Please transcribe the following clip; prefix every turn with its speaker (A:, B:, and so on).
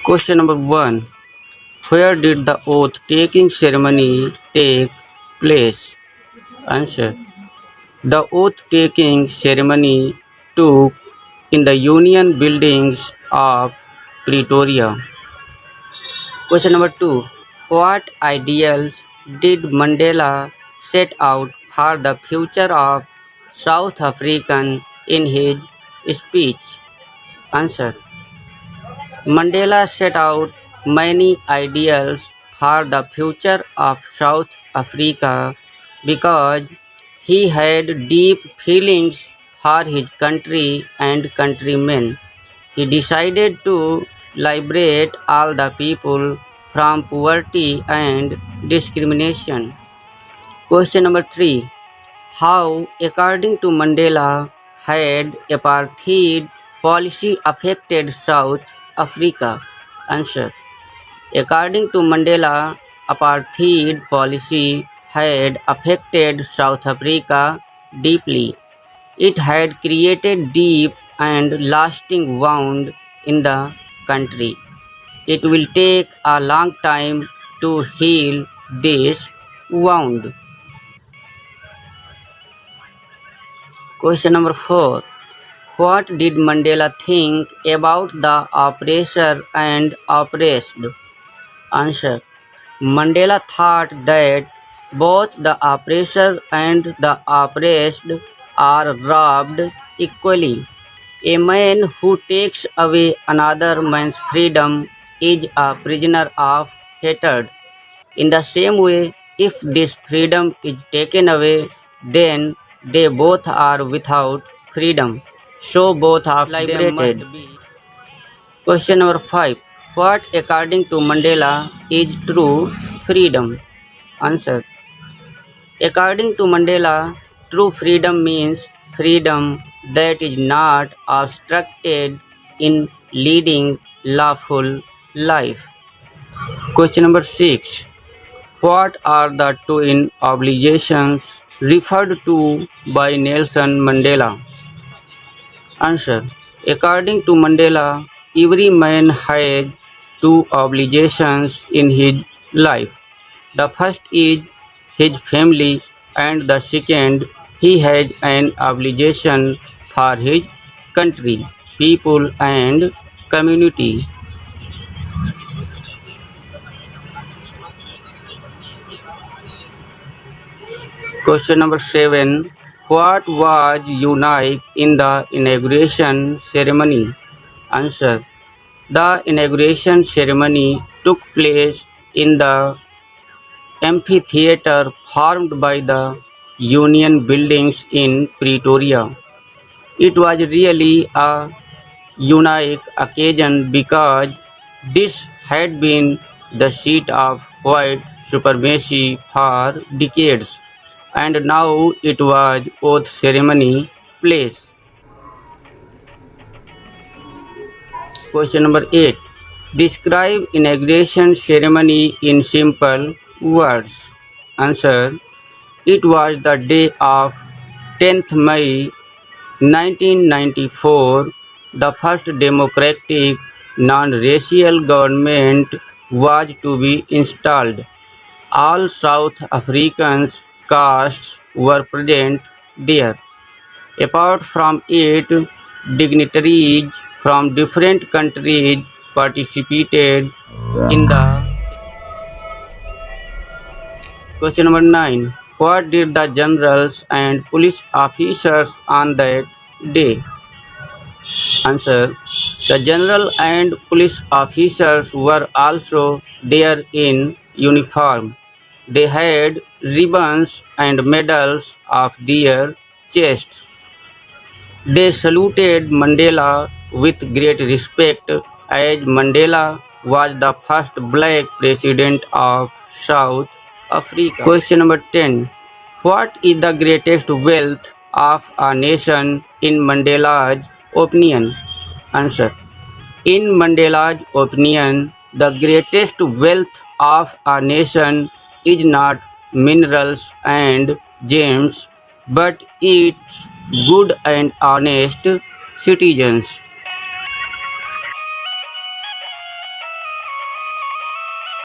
A: Question number 1. Where did the oath taking ceremony take place? Answer. The oath taking ceremony took in the Union Buildings of Pretoria. Question number 2. What ideals did Mandela set out for the future of South African in his speech? Answer. Mandela set out many ideals for the future of South Africa because he had deep feelings for his country and countrymen. He decided to liberate all the people from poverty and discrimination. Question number 3. How, according to Mandela, had apartheid policy affected South Africa? Answer. According to Mandela, apartheid policy had affected South Africa deeply. It had created deep and lasting wound in the country. It will take a long time to heal this wound. Question number 4. What did Mandela think about the oppressor and oppressed? Answer. Mandela thought that both the oppressor and the oppressed are robbed equally. A man who takes away another man's freedom is a prisoner of hatred. In the same way, if this freedom is taken away, then they both are without freedom. So both are liberated. Question number 5. What, according to Mandela, is true freedom? Answer. According to Mandela, true freedom means freedom that is not obstructed in leading lawful life. Question number 6. What are the twin obligations referred to by Nelson Mandela? Answer. According to Mandela, every man has two obligations in his life. The first is his family, and the second, he has an obligation for his country, people, and community. Question number 7. What was unique in the inauguration ceremony? Answer. The inauguration ceremony took place in the amphitheater formed by the Union Buildings in Pretoria. It was really a unique occasion because this had been the seat of white supremacy for decades, and now it was oath ceremony place. Question number 8. Describe inauguration ceremony in simple words. Answer. It was the day of 10th May 1994. The first democratic non-racial government was to be installed. All South Africans castes were present there. Apart from it, dignitaries from different countries participated in the. Question number 9. What did the generals and police officers on that day? Answer. The general and police officers were also there in uniform. They had ribbons and medals of their chests. They saluted Mandela with great respect, as Mandela was the first black president of South Africa. Question number 10. What is the greatest wealth of a nation in Mandela's opinion? Answer. In Mandela's opinion, the greatest wealth of a nation is not minerals and gems, but its good and honest citizens.